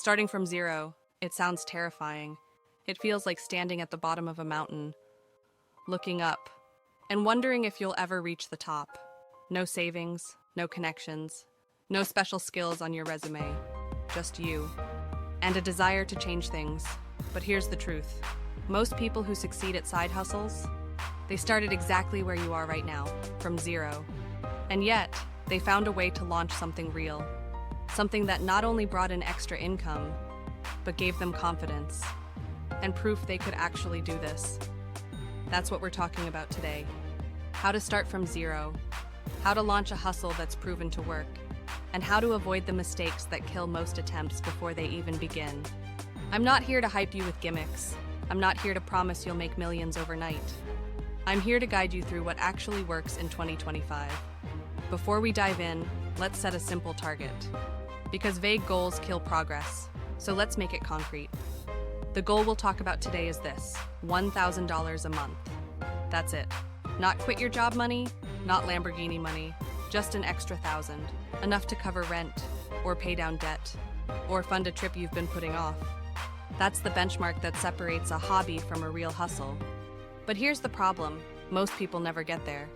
Starting from zero, it sounds terrifying. It feels like standing at the bottom of a mountain, looking up, and wondering if you'll ever reach the top. No savings, no connections, no special skills on your resume, just you, and a desire to change things. But here's the truth. Most people who succeed at side hustles, they started exactly where you are right now, from zero. And yet, they found a way to launch something real. Something that not only brought in extra income, but gave them confidence and proof they could actually do this. That's what we're talking about today. How to start from zero, how to launch a hustle that's proven to work, and how to avoid the mistakes that kill most attempts before they even begin. I'm not here to hype you with gimmicks. I'm not here to promise you'll make millions overnight. I'm here to guide you through what actually works in 2025. Before we dive in, let's set a simple target. Because vague goals kill progress, so let's make it concrete. The goal we'll talk about today is this: $1,000 a month. That's it. Not quit your job money, not Lamborghini money, just an extra $1,000. Enough to cover rent, or pay down debt, or fund a trip you've been putting off. That's the benchmark that separates a hobby from a real hustle. But here's the problem: most people never get there.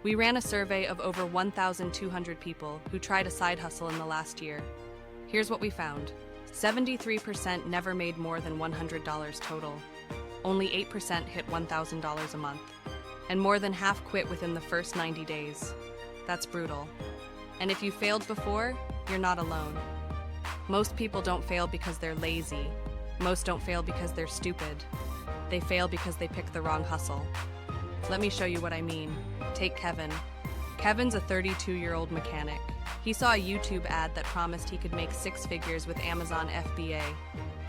We ran a survey of over 1,200 people who tried a side hustle in the last year. Here's what we found. 73% never made more than $100 total. Only 8% hit $1,000 a month. And more than half quit within the first 90 days. That's brutal. And if you failed before, you're not alone. Most people don't fail because they're lazy. Most don't fail because they're stupid. They fail because they pick the wrong hustle. Let me show you what I mean. Take Kevin. Kevin's a 32-year-old mechanic. He saw a YouTube ad that promised he could make six figures with Amazon FBA.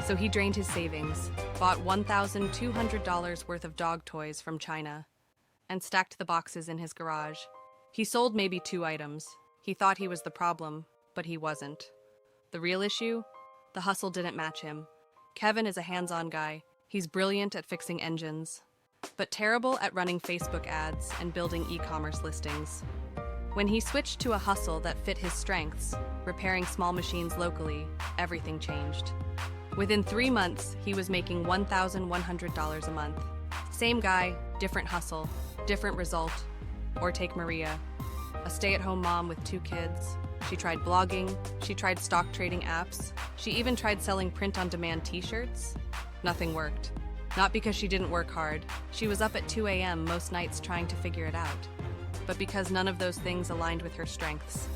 So he drained his savings, bought $1,200 worth of dog toys from China, and stacked the boxes in his garage. He sold maybe 2 items. He thought he was the problem, but he wasn't. The real issue? The hustle didn't match him. Kevin is a hands-on guy. He's brilliant at fixing engines, but terrible at running Facebook ads and building e-commerce listings. When he switched to a hustle that fit his strengths, repairing small machines locally, everything changed. Within 3 months, he was making $1,100 a month. Same guy, different hustle, different result. Or take Maria, a stay-at-home mom with 2 kids. She tried blogging, she tried stock trading apps, she even tried selling print-on-demand t-shirts. Nothing worked. Not because she didn't work hard. She was up at 2 a.m. most nights trying to figure it out. But because none of those things aligned with her strengths.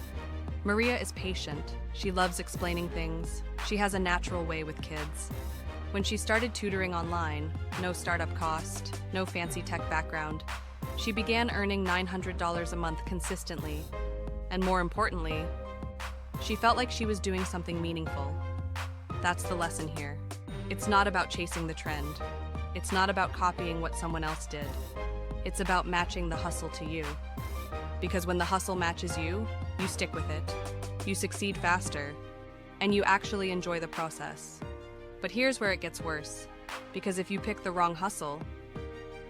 Maria is patient. She loves explaining things. She has a natural way with kids. When she started tutoring online, no startup cost, no fancy tech background, she began earning $900 a month consistently. And more importantly, she felt like she was doing something meaningful. That's the lesson here. It's not about chasing the trend. It's not about copying what someone else did. It's about matching the hustle to you. Because when the hustle matches you, you stick with it. You succeed faster, and you actually enjoy the process. But here's where it gets worse. Because if you pick the wrong hustle,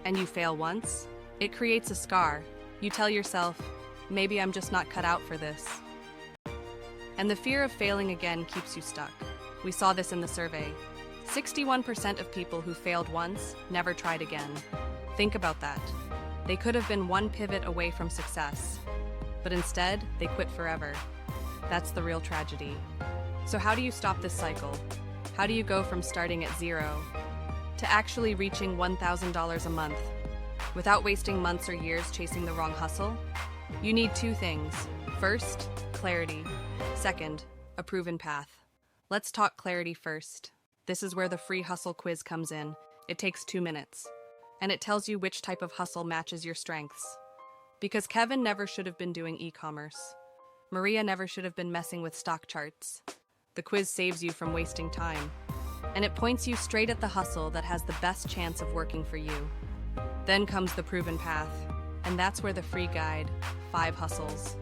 and you fail once, it creates a scar. You tell yourself, maybe I'm just not cut out for this. And the fear of failing again keeps you stuck. We saw this in the survey. 61% of people who failed once never tried again. Think about that. They could have been one pivot away from success, but instead, they quit forever. That's the real tragedy. So how do you stop this cycle? How do you go from starting at zero to actually reaching $1,000 a month without wasting months or years chasing the wrong hustle? You need 2 things. First, clarity. Second, a proven path. Let's talk clarity first. This is where the free hustle quiz comes in. It takes 2 minutes, and it tells you which type of hustle matches your strengths. Because Kevin never should have been doing e-commerce. Maria never should have been messing with stock charts. The quiz saves you from wasting time, and it points you straight at the hustle that has the best chance of working for you. Then comes the proven path, and that's where the free guide, 5 hustles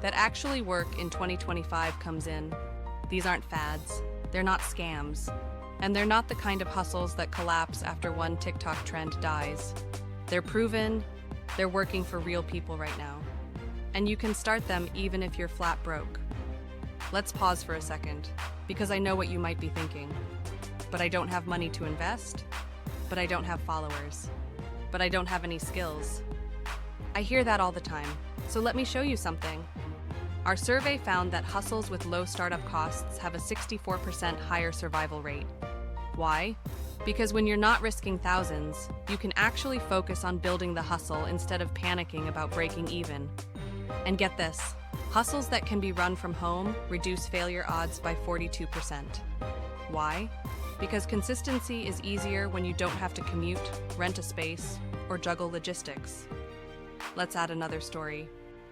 that actually work in 2025 comes in. These aren't fads. They're not scams. And they're not the kind of hustles that collapse after one TikTok trend dies. They're proven, they're working for real people right now. And you can start them even if you're flat broke. Let's pause for a second, because I know what you might be thinking. But I don't have money to invest. But I don't have followers. But I don't have any skills. I hear that all the time, so let me show you something. Our survey found that hustles with low startup costs have a 64% higher survival rate. Why? Because when you're not risking thousands, you can actually focus on building the hustle instead of panicking about breaking even. And get this, hustles that can be run from home reduce failure odds by 42%. Why? Because consistency is easier when you don't have to commute, rent a space, or juggle logistics. Let's add another story.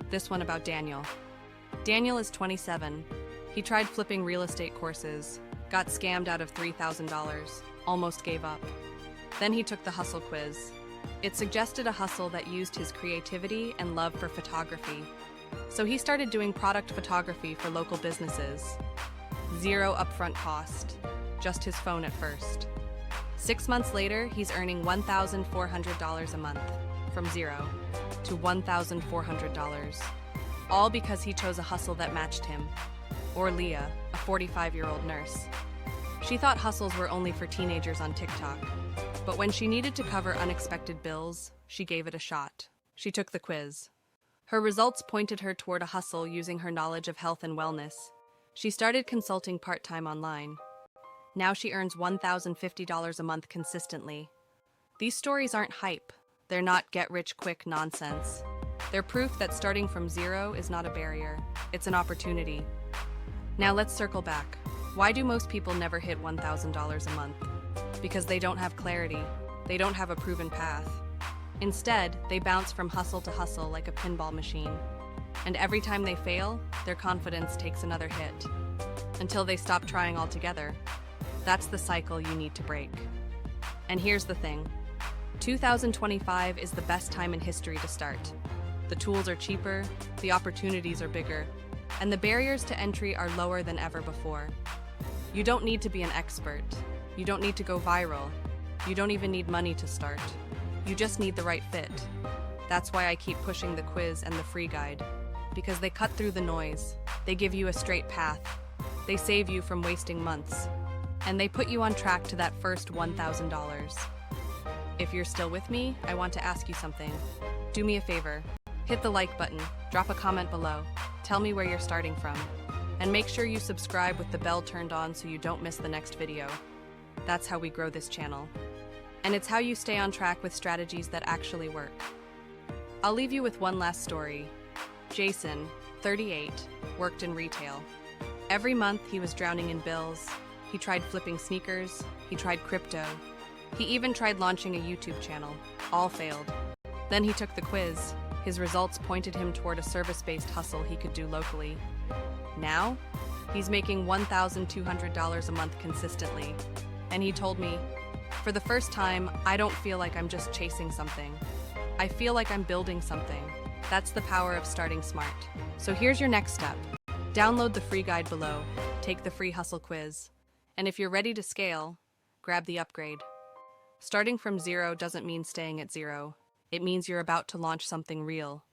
This one about Daniel. Daniel is 27. He tried flipping real estate courses, got scammed out of $3,000, almost gave up. Then he took the hustle quiz. It suggested a hustle that used his creativity and love for photography. So he started doing product photography for local businesses. Zero upfront cost, just his phone at first. 6 months later, he's earning $1,400 a month, from zero to $1,400. All because he chose a hustle that matched him. Or Leah, a 45-year-old nurse. She thought hustles were only for teenagers on TikTok. But when she needed to cover unexpected bills, she gave it a shot. She took the quiz. Her results pointed her toward a hustle using her knowledge of health and wellness. She started consulting part-time online. Now she earns $1,050 a month consistently. These stories aren't hype. They're not get-rich-quick nonsense. They're proof that starting from zero is not a barrier. It's an opportunity. Now let's circle back. Why do most people never hit $1,000 a month? Because they don't have clarity. They don't have a proven path. Instead, they bounce from hustle to hustle like a pinball machine. And every time they fail, their confidence takes another hit. Until they stop trying altogether. That's the cycle you need to break. And here's the thing. 2025 is the best time in history to start. The tools are cheaper, the opportunities are bigger, and the barriers to entry are lower than ever before. You don't need to be an expert. You don't need to go viral. You don't even need money to start. You just need the right fit. That's why I keep pushing the quiz and the free guide. Because they cut through the noise. They give you a straight path. They save you from wasting months. And they put you on track to that first $1,000. If you're still with me, I want to ask you something. Do me a favor. Hit the like button, drop a comment below, tell me where you're starting from, and make sure you subscribe with the bell turned on so you don't miss the next video. That's how we grow this channel. And it's how you stay on track with strategies that actually work. I'll leave you with one last story. Jason, 38, worked in retail. Every month he was drowning in bills. He tried flipping sneakers, he tried crypto. He even tried launching a YouTube channel. All failed. Then he took the quiz. His results pointed him toward a service-based hustle he could do locally. Now, he's making $1,200 a month consistently. And he told me, for the first time, I don't feel like I'm just chasing something. I feel like I'm building something. That's the power of starting smart. So here's your next step. Download the free guide below, take the free hustle quiz, and if you're ready to scale, grab the upgrade. Starting from zero doesn't mean staying at zero. It means you're about to launch something real.